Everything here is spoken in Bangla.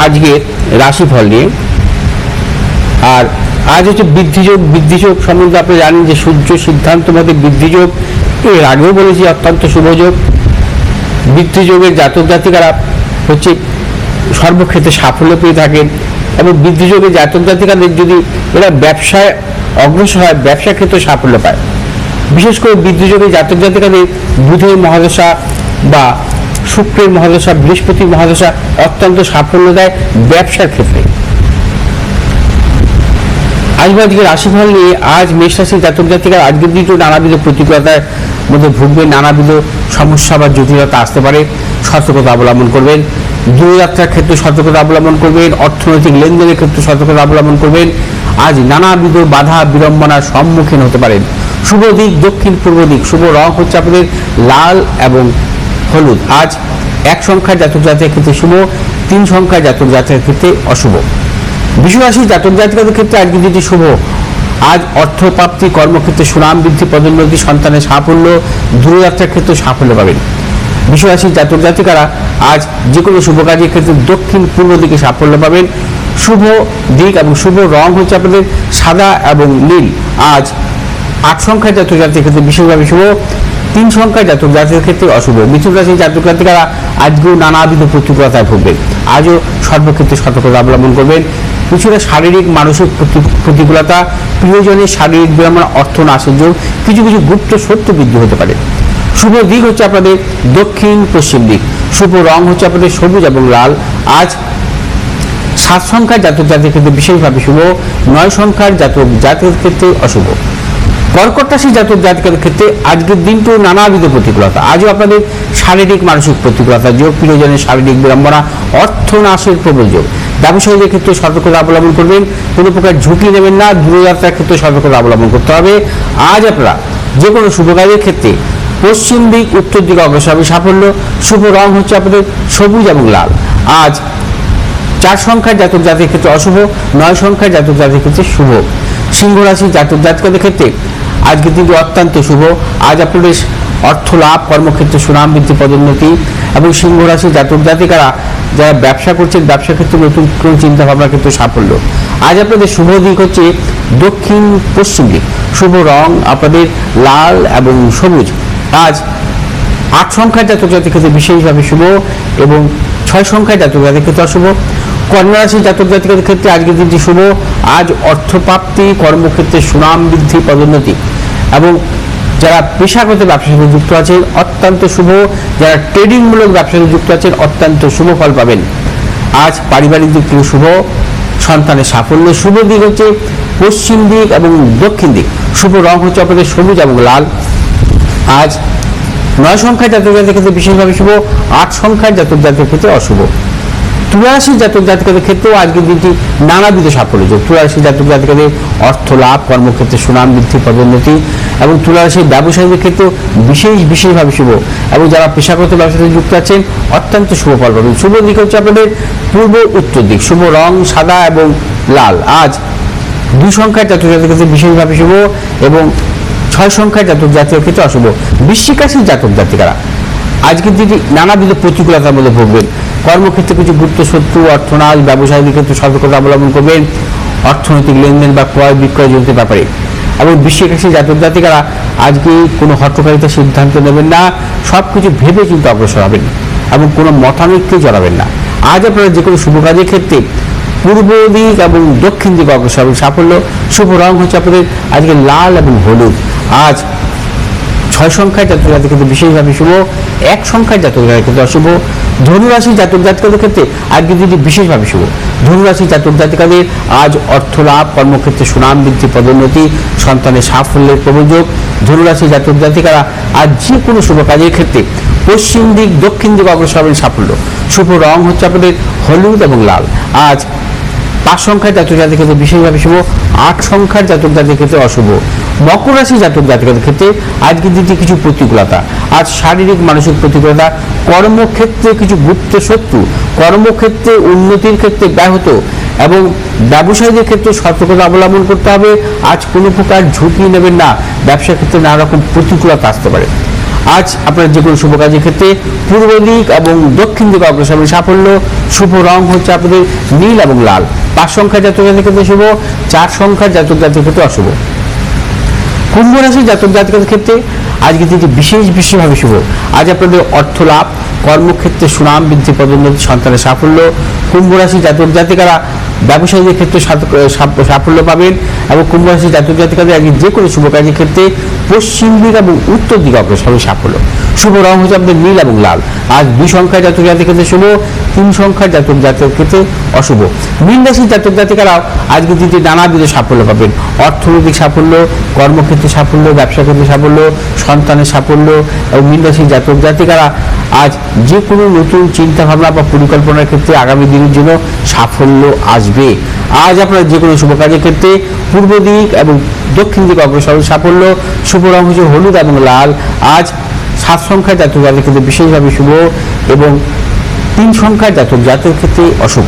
আজকে রাশিফল নিয়ে। আর আজ হচ্ছে বৃদ্ধিযোগ। বৃদ্ধিযোগ সম্বন্ধে আপনি জানেন যে সূর্য সিদ্ধান্ত মতে বৃদ্ধিযোগ, এর আগেও বলেছি অত্যন্ত শুভযোগ। বৃদ্ধিযোগের জাতক জাতিকারা হচ্ছে সর্বক্ষেত্রে সাফল্য পেয়ে থাকেন, এবং বৃদ্ধিযোগের জাতক জাতিকাদের যদি এরা ব্যবসায় অগ্রসর হয়, ব্যবসা ক্ষেত্রে সাফল্য পায়। বিশেষ করে বৃদ্ধিযোগের জাতক জাতিকাদের বুধের মহাদশা বা শুক্রের মহাদশা, বৃহস্পতির মহাদশা অত্যন্ত সাফল্য দেয় ব্যবসার ক্ষেত্রে। আজকে রাশিফল নিয়ে আজ মেষ রাশির জাতক জাতিকার আজকের দিনটি নানাবিধ প্রতিকূলতার মধ্যে ভুগবেন, নানাবিধ সমস্যা বা জটিলতা আসতে পারে, সতর্কতা অবলম্বন করবেন। দূরযাত্রার ক্ষেত্রে সতর্কতা অবলম্বন করবেন, অর্থনৈতিক লেনদেনের ক্ষেত্রে সতর্কতা অবলম্বন করবেন। আজ নানাবিধ বাধা বিড়ম্বনার সম্মুখীন হতে পারেন। শুভ দিক দক্ষিণ পূর্ব দিক। শুভ রং হচ্ছে আপনাদের লাল এবং হলুদ। আজ 1 সংখ্যার জাতক জাতিকার ক্ষেত্রে শুভ, 3 সংখ্যার জাতক জাতিকার ক্ষেত্রে অশুভ। বিশ্বরাশি জাতক জাতিকাদের ক্ষেত্রে আজকে দিনটি শুভ। আজ অর্থপ্রাপ্তি, কর্মক্ষেত্রে সুনাম বৃদ্ধি, পদোন্নতি, সন্তানের সাফল্য, দূরযাত্রার ক্ষেত্রে সাফল্য পাবেন। বিশ্বরাশির জাতক জাতিকারা আজ যে কোনো শুভ কাজের ক্ষেত্রে দক্ষিণ পূর্ব দিকে সাফল্য পাবেন। শুভ দিক এবং শুভ রং হচ্ছে আপনাদের সাদা এবং নীল। আজ 8 সংখ্যার জাতক জাতিকার ক্ষেত্রে বিশেষভাবে শুভ, 3 সংখ্যার জাতক জাতিকার ক্ষেত্রে অশুভ। মিথুন রাশির জাতক জাতিকারা আজকেও নানাবিধ প্রতিকূলতায় ভুগবেন। আজও সর্বক্ষেত্রে সতর্কতা অবলম্বন করবেন। কিছুটা শারীরিক মানসিক প্রতিকূলতা, প্রিয়জনের শারীরিক বিড়ম্বনা, অর্থ নাশের যোগ, কিছু কিছু গুপ্ত সত্য বৃদ্ধি হতে পারে। শুভ দিক হচ্ছে আপনাদের দক্ষিণ পশ্চিম দিক। শুভ রং হচ্ছে আপনাদের সবুজ এবং লাল। আজ 7 সংখ্যার জাতক জাতির ক্ষেত্রে বিশেষভাবে শুভ, 9 সংখ্যার জাতক জাতির ক্ষেত্রে অশুভ। কর্কট রাশির জাতক জাতিকাদের ক্ষেত্রে আজকের দিনটিও নানাবিধ প্রতিকূলতা। আজও আপনাদের শারীরিক মানসিক প্রতিকূলতা যোগ, প্রিয়জনের শারীরিক বিড়ম্বনা, অর্থ নাশের প্রবল যোগ। ব্যবসায়ীদের ক্ষেত্রে সতর্কতা অবলম্বন করবেন, কোনো প্রকার ঝুঁকি নেবেন না, দূরযাত্রার ক্ষেত্রে সতর্কতা অবলম্বন করতে হবে। আজ আপনারা যে কোনো শুভ কাজের ক্ষেত্রে পশ্চিম দিক উত্তর দিকে অগ্রসর হবে সাফল্য। শুভ রং হচ্ছে আপনাদের সবুজ এবং লাল। আজ 4 সংখ্যার জাতক জাতির ক্ষেত্রে অশুভ, 9 সংখ্যার জাতক জাতির ক্ষেত্রে শুভ। সিংহ রাশির জাতক জাতিকাদের ক্ষেত্রে আজকের দিনটি অত্যন্ত শুভ। আজ আপনাদের অর্থ লাভ, কর্মক্ষেত্রে সুনাম বৃদ্ধি, পদোন্নতি, এবং সিংহ রাশির জাতক জাতিকারা যারা ব্যবসা করছেন ব্যবসা ক্ষেত্রে নতুন কোনো চিন্তা ভাবনার ক্ষেত্রে সাফল্য। আজ আপনাদের শুভ দিক হচ্ছে দক্ষিণ পশ্চিম দিক। শুভ রং আপনাদের লাল এবং সবুজ। আজ 8 সংখ্যার জাতক জাতির ক্ষেত্রে বিশেষভাবে শুভ, এবং 6 সংখ্যার জাতক জাতির ক্ষেত্রে অশুভ। কন্যা রাশির জাতক জাতিকাদের ক্ষেত্রে আজকের দিনটি শুভ। আজ অর্থপ্রাপ্তি, কর্মক্ষেত্রে সুনাম বৃদ্ধি, পদোন্নতি, এবং যারা পেশাগত ব্যবসার সাথে যুক্ত আছেন অত্যন্ত শুভ। যারা ট্রেডিংমূলক ব্যবসার সাথে যুক্ত আছেন অত্যন্ত শুভ ফল পাবেন। আজ পারিবারিক দিক থেকে শুভ, সন্তানের সাফল্য। শুভ দিক হচ্ছে পশ্চিম দিক এবং দক্ষিণ দিক। শুভ রং হচ্ছে আপনাদের সবুজ এবং লাল। আজ 9 সংখ্যার জাতক জাতির ক্ষেত্রে বিশেষভাবে শুভ, 8 সংখ্যার জাতক জাতির ক্ষেত্রে অশুভ। তুলা রাশির জাতক জাতিকাদের ক্ষেত্রেও আজকের দিনটি নানাবিধ সাফল্য যোগ। তুলা রাশির জাতক জাতিকাদের অর্থ লাভ, কর্মক্ষেত্রে সুনাম বৃদ্ধি, পদোন্নতি, এবং তুলা রাশির ব্যবসায়ীদের ক্ষেত্রেও বিশেষভাবে শুভ, এবং যারা পেশাগত ব্যবসার সাথে যুক্ত আছেন অত্যন্ত শুভ ফল পাবেন। শুভ দিক হচ্ছে আপনাদের পূর্ব উত্তর দিক। শুভ রং সাদা এবং লাল। আজ 2 সংখ্যার জাতক জাতির ক্ষেত্রে বিশেষভাবে শুভ, এবং 6 সংখ্যার জাতক জাতির ক্ষেত্রে অশুভ। বৃশ্চিক রাশির জাতক জাতিকারা আজকের দিনটি নানাবিধ প্রতিকূলতার মধ্যে ভুগবেন। কর্মক্ষেত্রে কিছু গুপ্ত শত্রু, অর্থনাশ, ব্যবসায়ীদের ক্ষেত্রে সতর্কতা অবলম্বন করবেন, অর্থনৈতিক লেনদেন বা ক্রয় বিক্রয় জনিত ব্যাপারে। এবং বৃশ্চিক রাশির জাতক জাতিকারা আজকে কোনো হঠকারিতার সিদ্ধান্ত নেবেন না, সব কিছু ভেবে চিন্তে অগ্রসর হবেন, এবং কোনো মতানৈক্যে জড়াবেন না। আজ আপনারা যে কোনো শুভ কাজের ক্ষেত্রে পূর্ব দিক এবং দক্ষিণ দিকে অগ্রসর হবেন সাফল্য। শুভ রং হচ্ছে আপনাদের আজকে লাল এবং হলুদ। আজ 6 সংখ্যার জাতক জাতির ক্ষেত্রে বিশেষভাবে শুভ, 1 সংখ্যার জাতক জাতির ক্ষেত্রে অশুভ। ধনুরাশির জাতক জাতিকাদের ক্ষেত্রে আজকের দিনটি বিশেষভাবে শুভ। ধনুরাশির জাতক জাতিকাদের আজ অর্থ লাভ, কর্মক্ষেত্রে সুনাম বৃদ্ধি, পদোন্নতি, সন্তানের সাফল্যের প্রবল যোগ। ধনুরাশির জাতক জাতিকারা আজ যে কোনো শুভ কাজের ক্ষেত্রে পশ্চিম দিক দক্ষিণ দিক অগ্রসর হবেন সাফল্য। শুভ রং হচ্ছে আপনাদের হলুদ এবং লাল। আজ 5 সংখ্যার জাতক জাতির ক্ষেত্রে বিশেষভাবে শুভ, 8 সংখ্যার জাতক জাতির ক্ষেত্রে অশুভ। মকর রাশি জাতক জাতিকাদের ক্ষেত্রে আজকের দিনটি কিছু প্রতিকূলতা। আজ শারীরিক মানসিক প্রতিকূলতা, কর্মক্ষেত্রে কিছু গুপ্ত শত্রু, কর্মক্ষেত্রে উন্নতির ক্ষেত্রে ব্যাহত, এবং ব্যবসায়ীদের ক্ষেত্রে সতর্কতা অবলম্বন করতে হবে। আজ কোনো প্রকার ঝুঁকি নেবেন না, ব্যবসার ক্ষেত্রে নানা রকম প্রতিকূলতা আসতে পারে। আজ আপনার যে কোনো শুভ কাজের ক্ষেত্রে পূর্ব দিক এবং দক্ষিণ দিকে অগ্রসর হবে সাফল্য। শুভ রং হচ্ছে আপনাদের নীল এবং লাল। 5 সংখ্যার জাতক জাতির ক্ষেত্রে শুভ, 4 সংখ্যার জাতক জাতির ক্ষেত্রে অশুভ। কুম্ভ রাশির জাতক জাতিকাদের ক্ষেত্রে আজকে দিনটি বিশেষভাবে শুভ। আজ আপনাদের অর্থ লাভ, কর্মক্ষেত্রে সুনাম বৃদ্ধি, পদোন্নতি, সন্তানের সাফল্য। কুম্ভ রাশির জাতক জাতিকারা ব্যবসায়ীদের ক্ষেত্রে সাফল্য পাবেন এবং কুম্ভ রাশির জাতক জাতিকাদের আজকে যে কোনো শুভ কাজের ক্ষেত্রে পশ্চিম দিক এবং উত্তর দিকে অগ্রসর হবে সাফল্য। শুভ রং হচ্ছে আপনাদের নীল এবং লাল। আজ 2 সংখ্যার জাতক জাতির ক্ষেত্রে শুভ, 3 সংখ্যার জাতক জাতির ক্ষেত্রে অশুভ। মীন রাশির জাতক জাতিকারাও আজকে দিনটি নানাবিধ সাফল্য পাবেন। অর্থনৈতিক সাফল্য, কর্মক্ষেত্রে সাফল্য, ব্যবসা ক্ষেত্রে সাফল্য, সন্তানের সাফল্য এবং মীন রাশির জাতক জাতিকারা আজ যে কোনো নতুন চিন্তাভাবনা বা পরিকল্পনার ক্ষেত্রে আগামী দিনের জন্য সাফল্য আসবে। আজ আপনার যে কোনো শুভ কাজের ক্ষেত্রে পূর্ব দিক এবং দক্ষিণ দিকে অগ্রসর সাফল্য। শুভ রং হচ্ছে হলুদ এবং লাল। আজ 7 সংখ্যার জাতক জাতির ক্ষেত্রে বিশেষভাবে শুভ এবং 3 সংখ্যার জাতক জাতির ক্ষেত্রে অশুভ।